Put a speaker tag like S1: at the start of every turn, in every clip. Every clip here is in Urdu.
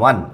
S1: 1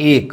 S1: 1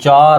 S2: 4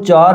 S2: 4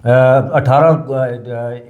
S2: 18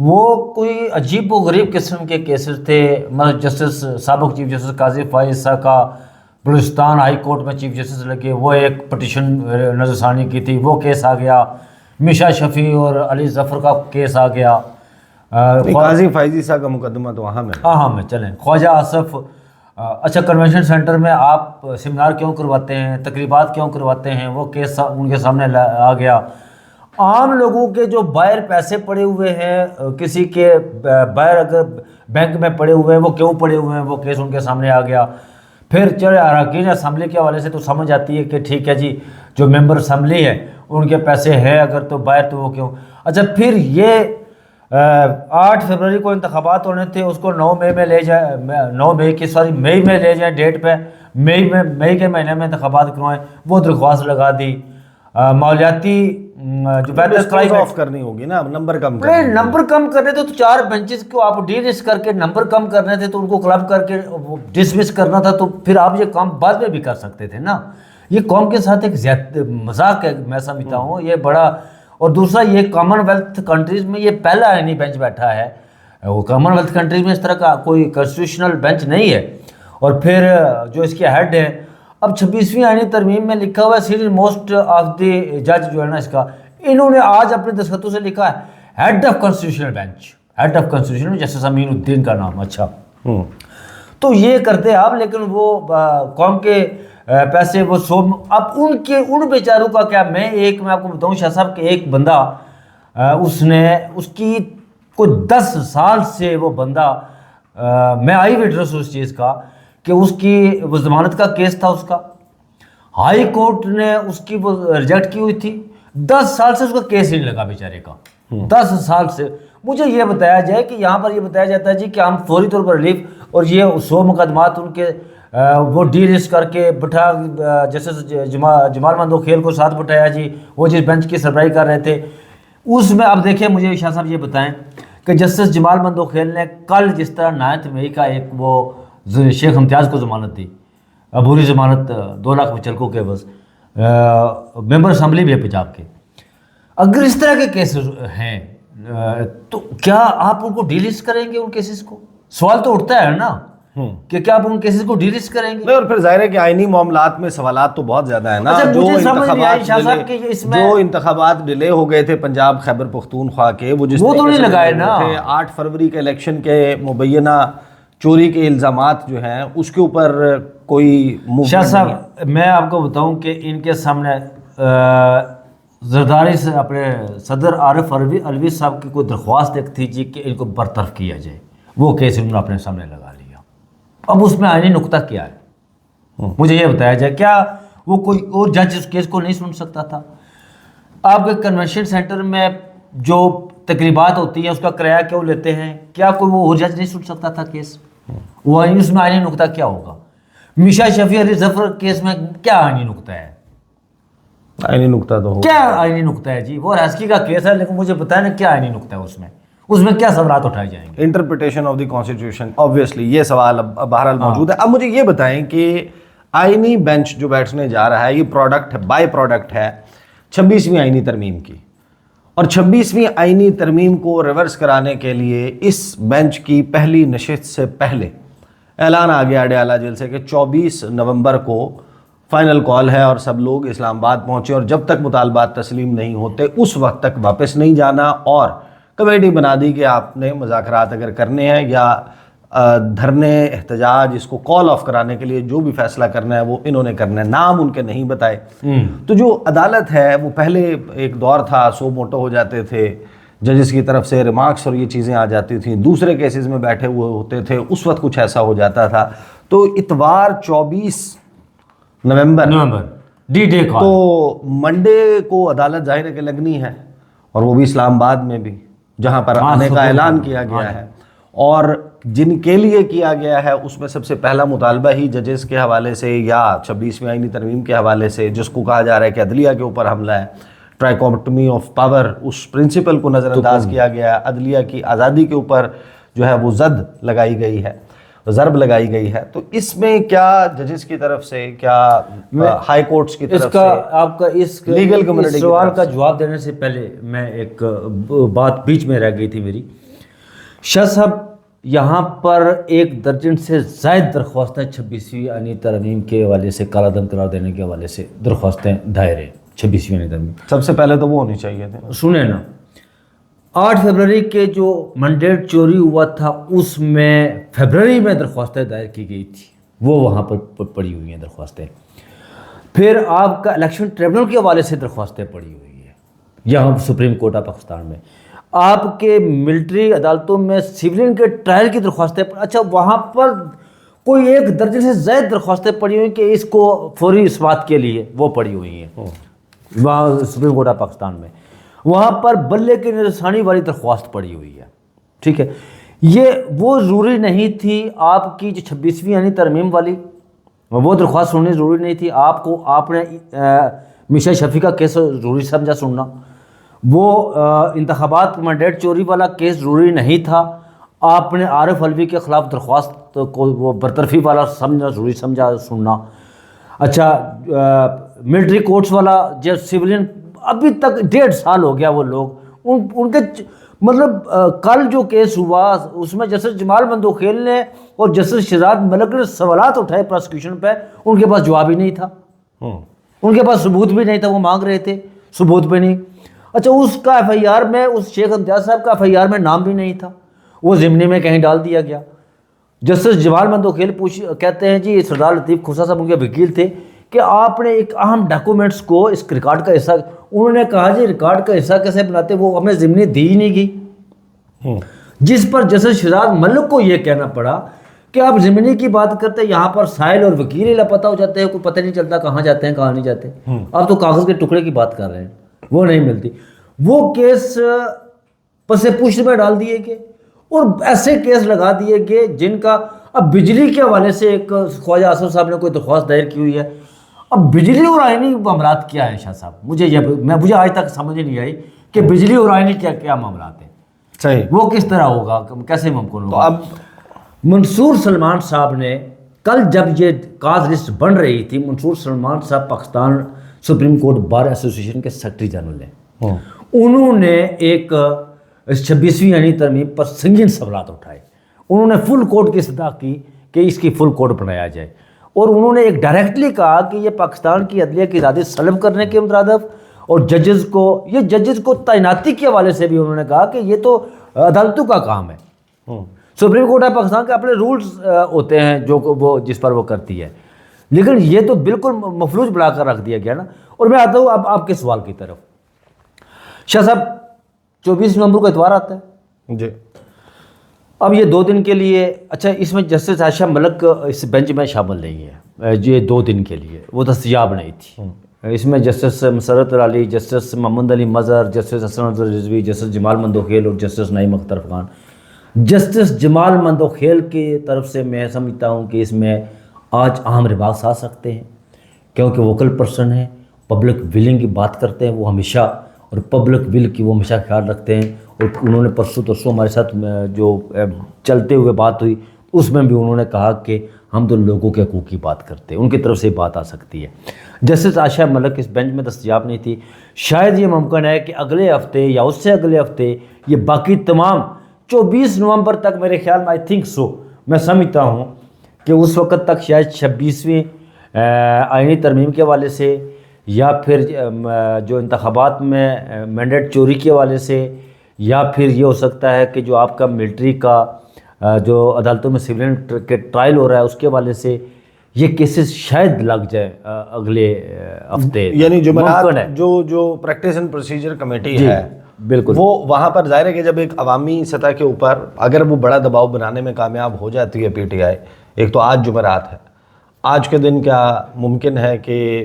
S2: وہ کوئی عجیب و غریب قسم کے کیسز تھے. مطلب جسٹس سابق چیف جسٹس قاضی فائز کا بلوچستان ہائی کورٹ میں چیف جسٹس لگے، وہ ایک پٹیشن نظر ثانی کی تھی، وہ کیس آ گیا. میشا شفیع اور علی ظفر کا کیس آ گیا.
S1: قاضی فائزی صاحب کا مقدمہ تو وہاں میں
S2: میں چلیں. خواجہ آصف، اچھا کنونشن سینٹر میں آپ سیمینار کیوں کرواتے ہیں، تقریبات کیوں کرواتے ہیں، وہ کیس ان کے سامنے آ گیا. عام لوگوں کے جو باہر پیسے پڑے ہوئے ہیں، کسی کے باہر اگر بینک میں پڑے ہوئے ہیں وہ کیوں پڑے ہوئے ہیں، وہ کیس ان کے سامنے آ گیا. پھر چلے اراکین اسمبلی کے حوالے سے تو سمجھ آتی ہے کہ ٹھیک ہے جی، جو ممبر اسمبلی ہے ان کے پیسے ہیں اگر تو باہر تو وہ کیوں. اچھا پھر یہ 8 فروری کو انتخابات ہونے تھے، اس کو 9 مئی میں لے جائیں، مئی میں لے جائیں ڈیٹ پہ، مئی کے مہینے میں انتخابات کروائیں. وہ درخواست لگا دی. ماحولیاتی جو
S1: آف کرنی ہوگی نا، نمبر کم
S2: کرنے تھے تو 4 بینچز کو آپ ڈی لسٹ کر کے نمبر کم کرنے تھے تو ان کو کلب کر کے ڈسمس کرنا تھا، تو پھر آپ یہ کام بعد میں بھی کر سکتے تھے نا. یہ قوم کے ساتھ ایک مذاق ہے میں سمجھتا ہوں یہ بڑا. اور دوسرا یہ کامن ویلتھ کنٹریز میں یہ پہلا آئینی بینچ بیٹھا ہے. وہ کامن ویلتھ کنٹریز میں اس طرح کا کوئی کنسٹیٹیوشنل بینچ نہیں ہے. اور پھر جو اس کے ہیڈ ہیں، اب 26ویں آئینی ترمیم میں لکھا ہوا ہے سینئر موسٹ آف دی جج جو ہے نا اس کا، انہوں نے آج اپنے دستخطوں سے لکھا ہے head of constitutional bench, head of constitutional justice Aminuddin کا نام. اچھا تو یہ کرتے آپ، لیکن وہ قوم کے پیسے وہ اب ان بیچاروں کا کیا. میں آپ کو بتاؤں شاہ صاحب کہ ایک بندہ اس کی کوئی 10 سال سے وہ بندہ، میں آئی وٹنس اس چیز کا کہ اس کی وہ ضمانت کا کیس تھا، اس کا ہائی کورٹ نے اس کی وہ ریجیکٹ کی ہوئی تھی. 10 سال سے اس کا کیس نہیں لگا بیچارے کا. 10 سال سے. مجھے یہ بتایا جائے کہ یہاں پر یہ بتایا جاتا ہے جی کہ ہم فوری طور پر ریلیف، اور یہ 100 مقدمات ان کے وہ ڈی لسٹ کر کے بٹھا، جیسے جمال مندوخیل کو ساتھ بٹھایا جی، وہ جس بینچ کی سربراہی کر رہے تھے اس میں. اب دیکھیں مجھے شاہ صاحب یہ بتائیں کہ جسٹس جمال مندوخیل نے کل جس طرح 9 مئی کا ایک وہ شیخ امتیاز کو ضمانت دی، عبوری ضمانت 2 لاکھ مچلکوں کے بس، ممبر اسمبلی بھی ہے پنجاب کے. اگر اس طرح کے کیسز ہیں تو کیا آپ ان کو ڈی لسٹ کریں گے ان کیسز کو؟ سوال تو اٹھتا ہے نا کہ کیا آپ ان کیسز کو ڈی لسٹ کریں گے؟
S1: اور پھر ظاہر ہے کہ آئینی معاملات میں سوالات تو بہت زیادہ ہیں نا. جو انتخابات ڈیلے ہو گئے تھے پنجاب خیبر پختونخوا کے، وہ
S2: تو نہیں لگائے نا.
S1: 8 فروری کے الیکشن کے مبینہ چوری کے الزامات جو ہیں اس کے اوپر کوئی
S2: شاہ صاحب میں آپ کو بتاؤں کہ ان کے سامنے زرداری سے اپنے صدر عارف علوی صاحب کی کوئی درخواست ایک تھی جی کہ ان کو برطرف کیا جائے. وہ کیس انہوں نے اپنے سامنے لگا لیا. اب اس میں آئینی نقطہ کیا ہے؟ مجھے یہ بتایا جائے کیا وہ کوئی اور جج اس کیس کو نہیں سن سکتا تھا؟ آپ کے کنونشن سینٹر میں جو تقریبات ہوتی ہیں اس کا کرایہ کیوں لیتے ہیں؟ کیا کوئی وہ اور جج نہیں سن سکتا تھا کیس؟ وہ اس میں آئینی نقطہ کیا ہوگا؟ میشا شفیع علی ظفر کیس میں کیا آئینی نقطہ ہے؟
S1: آئینی نقطہ تو
S2: کیا آئینی نقطہ ہے جی؟ وہ ریسکی کا کیس ہے، لیکن مجھے بتائیں نا کیا آئینی نقطہ ہے اس میں کیا سوالات اٹھائے جائیں گے؟
S1: Interpretation of the constitution, obviously یہ سوال بہرحال موجود ہے. اب مجھے یہ بتائیں کہ آئینی بینچ جو بیٹھنے جا رہا ہے یہ پروڈکٹ ہے، بائی پروڈکٹ ہے 26ویں آئینی ترمیم کی، اور 26ویں آئینی ترمیم کو ریورس کرانے کے لیے اس بینچ کی پہلی نشست سے پہلے اعلان آ گیا اڈیالہ جیل سے کہ 24 نومبر کو فائنل کال ہے اور سب لوگ اسلام آباد پہنچے، اور جب تک مطالبات تسلیم نہیں ہوتے اس وقت تک واپس نہیں جانا. اور کمیٹی بنا دی کہ آپ نے مذاکرات اگر کرنے ہیں یا دھرنے احتجاج اس کو کال آف کرانے کے لیے جو بھی فیصلہ کرنا ہے وہ انہوں نے کرنا ہے. نام ان کے نہیں بتائے. تو جو عدالت ہے وہ پہلے ایک دور تھا سو موٹو ہو جاتے تھے ججز کی طرف سے ریمارکس اور یہ چیزیں آ جاتی تھیں، دوسرے کیسز میں بیٹھے ہوئے ہوتے تھے، اس وقت کچھ ایسا ہو جاتا تھا. تو اتوار 24 نومبر
S2: ڈی ڈے کا،
S1: تو منڈے کو عدالت ظاہر ہے کہ لگنی ہے، اور وہ بھی اسلام آباد میں بھی جہاں پر آنے کا اعلان کیا گیا ہے. اور جن کے لیے کیا گیا ہے اس میں سب سے پہلا مطالبہ ہی ججز کے حوالے سے یا 26ویں آئینی ترمیم کے حوالے سے، جس کو کہا جا رہا ہے کہ عدلیہ کے اوپر حملہ ہے، ٹرائکوٹمی آف پاور، اس پرنسپل کو نظر انداز کیا گیا ہے. عدلیہ کی آزادی کے اوپر جو ہے وہ زد لگائی گئی ہے، ضرب لگائی گئی ہے. تو اس میں کیا ججز کی طرف سے، کیا ہائی کورٹس کی طرف سے،
S2: آپ کا اس
S1: لیگل کمیونٹی
S2: سوال کا جواب دینے سے پہلے میں ایک بات بیچ میں رہ گئی تھی میری شاہ صاحب یہاں پر 1 درجن سے زائد درخواستیں 26ویں آئینی ترمیم کے حوالے سے کالا دم قرار دینے کے حوالے سے درخواستیں دائر ہیں 26ویں آئینی ترمیم.
S1: سب سے پہلے تو وہ ہونی چاہیے تھے.
S2: سنیں نا 8 فروری کے جو منڈیٹ چوری ہوا تھا اس میں فروری میں درخواستیں دائر کی گئی تھی, وہ وہاں پر پڑی ہوئی ہیں درخواستیں. پھر آپ کا الیکشن ٹریبونل کے حوالے سے درخواستیں پڑی ہوئی ہیں یہاں سپریم کورٹ آف پاکستان میں. آپ کے ملٹری عدالتوں میں سیولین کے ٹرائل کی درخواستیں اچھا وہاں پر کوئی 1 درجن سے زائد درخواستیں پڑی ہوئی کہ اس کو فوری اثبات کے لیے وہ پڑی ہوئی ہیں وہاں سپریم کورٹ آف پاکستان میں. وہاں پر بلے کی نرسانی والی درخواست پڑی ہوئی ہے. ٹھیک ہے, یہ وہ ضروری نہیں تھی آپ کی جو 26ویں یعنی ترمیم والی وہ درخواست سننی ضروری نہیں تھی. آپ نے میشا شفیع کا کیس ضروری سمجھا سننا, وہ انتخابات مینڈیٹ چوری والا کیس ضروری نہیں تھا. آپ نے عارف علوی کے خلاف درخواست کو وہ برطرفی والا سمجھنا ضروری سمجھا سننا. اچھا ملٹری کورٹس والا جو سیولین ابھی تک 1.5 سال ہو گیا وہ لوگ ان کے مطلب کل جو کیس ہوا اس میں جسٹس جمال مندوخیل نے اور جسٹس شہزاد ملک نے سوالات اٹھائے پروسیکیوشن پہ, ان کے پاس جواب ہی نہیں تھا, ان کے پاس ثبوت بھی نہیں تھا, وہ مانگ رہے تھے ثبوت بھی نہیں. اچھا اس کا ایف آئی آر میں اس شیخ امتیاز صاحب کا ایف آئی آر میں نام بھی نہیں تھا, وہ ضمنی میں کہیں ڈال دیا گیا. جسٹس جمال مندوخیل کہتے ہیں جی سردار لطیف کھوسا صاحب ان کے وکیل تھے کہ آپ نے ایک اہم ڈاکومنٹس کو اس ریکارڈ کا حصہ, انہوں نے کہا جی ریکارڈ کا حصہ کیسے بناتے, وہ ہمیں ضمنی دی ہی نہیں گئی. جس پر جسٹس شہزاد ملک کو یہ کہنا پڑا کہ آپ ضمنی کی بات کرتے یہاں پر سائل اور وکیل ہی لاپتہ ہو جاتے ہیں, کوئی پتہ نہیں چلتا کہاں جاتے ہیں کہاں نہیں جاتے. آپ تو کاغذ کے ٹکڑے کی بات کر رہے ہیں, وہ نہیں ملتی. وہ کیس پس پشت میں ڈال دیے گئے اور ایسے کیس لگا دیے گئے جن کا اب بجلی کے حوالے سے ایک خواجہ آصف صاحب نے کوئی درخواست دائر کی ہوئی ہے. اب بجلی اور آئینی معاملات کیا ہے شاہ صاحب, مجھے آج تک سمجھ نہیں آئی کہ بجلی اور آئینی کیا معاملات ہیں.
S1: صحیح,
S2: وہ کس طرح ہوگا, کیسے ممکن ہوگا.
S1: اب
S2: منصور سلمان صاحب نے کل جب یہ کاز لسٹ بن رہی تھی, منصور سلمان صاحب Pakistan supreme court bar association کے سیکرٹری جنرل ہیں, انہوں نے ایک 26ویں یعنی ترمیم پر سنگین سوالات اٹھائے. انہوں نے فل کورٹ کی استدعا کی کہ اس کی فل کورٹ بنایا جائے, اور انہوں نے ایک ڈائریکٹلی کہا کہ یہ پاکستان کی عدلیہ کی آزادی سلب کرنے کے مترادف, اور ججز کو تعیناتی کے حوالے سے بھی انہوں نے کہا کہ یہ تو عدالتوں کا کام ہے. سپریم کورٹ آف پاکستان کے اپنے رولز ہوتے ہیں جو وہ جس پر وہ کرتی ہے, لیکن یہ تو بالکل مفلوج بنا کر رکھ دیا گیا نا. اور میں آتا ہوں اب آپ کے سوال کی طرف. شاہ صاحب 24 نومبر کو اتوار آتا ہے
S1: جی,
S2: اب یہ 2 دن کے لیے, اچھا اس میں جسٹس عائشہ ملک اس بینچ میں شامل نہیں ہے, یہ 2 دن کے لیے وہ دستیاب نہیں تھی. اس میں جسٹس مسرت علی, جسٹس محمد علی مظہر, جسٹس حسن افضل رضوی, جسٹس جمال مندوخیل اور جسٹس نعیم اختر افغان. جسٹس جمال مندوخیل کی طرف سے میں سمجھتا ہوں کہ اس میں آج اہم ریمارکس آ سکتے ہیں, کیونکہ ووکل پرسن ہیں, پبلک ولنگ کی بات کرتے ہیں وہ ہمیشہ, اور پبلک ول کی وہ ہمیشہ خیال رکھتے ہیں. اور انہوں نے پرسوں ہمارے ساتھ جو چلتے ہوئے بات ہوئی اس میں بھی انہوں نے کہا کہ ہم تو لوگوں کے حقوق کی بات کرتے ہیں, ان کی طرف سے بات آ سکتی ہے. جسٹس عائشہ ملک اس بینچ میں دستیاب نہیں تھی. شاید یہ ممکن ہے کہ اگلے ہفتے یا اس سے اگلے ہفتے یہ باقی تمام 24 نومبر تک میرے خیال میں, آئی تھنک سو, میں سمجھتا ہوں کہ اس وقت تک شاید 26ویں آئینی ترمیم کے حوالے سے یا پھر جو انتخابات میں مینڈیٹ چوری کے حوالے سے, یا پھر یہ ہو سکتا ہے کہ جو آپ کا ملٹری کا جو عدالتوں میں سیولین کے ٹرائل ہو رہا ہے اس کے حوالے سے یہ کیسز شاید لگ جائے اگلے ہفتے.
S1: یعنی جمعرات جو پریکٹس اینڈ پروسیجر کمیٹی ہے
S2: بالکل,
S1: وہ وہاں پر ظاہر ہے کہ جب ایک عوامی سطح کے اوپر اگر وہ بڑا دباؤ بنانے میں کامیاب ہو جاتی ہے پی ٹی آئی, ایک تو آج جمعرات ہے, آج کے دن کیا ممکن ہے کہ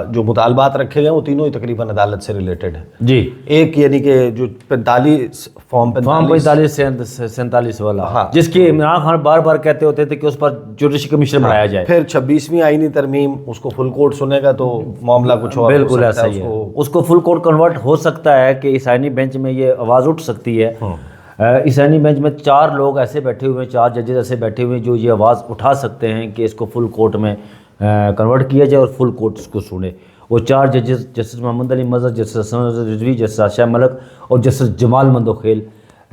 S1: جو مطالبات رکھے گئے وہ تینوں ہی تقریباً عدالت سے ریلیٹڈ ہیں.
S2: جی,
S1: ایک یعنی کہ جو 45
S2: 47 والا, جس کی عمران خان بار بار کہتے ہوتے تھے کہ اس پر جوڈیشل کمیشن بنایا جائے.
S1: پھر 26ویں آئینی ترمیم, اس کو فل کورٹ سنے گا تو معاملہ کچھ اور
S2: بالکل ایسا ہی ہے. اس کو فل کورٹ کنورٹ ہو سکتا ہے کہ اس آئینی بینچ میں یہ آواز اٹھ سکتی ہے. اس آئینی بینچ میں 4 لوگ ایسے بیٹھے ہوئے ہیں, 4 ججز ایسے بیٹھے ہوئے ہیں جو یہ آواز اٹھا سکتے ہیں کہ اس کو فل کورٹ میں کنورٹ کیا جائے اور فل کورٹ اس کو سنے. وہ 4 ججز جسٹس محمد علی مظہر, جسٹس حسن افضل رضوی, جسٹس عائشہ ملک اور جسٹس جمال مندوخیل,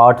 S2: 8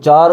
S2: 4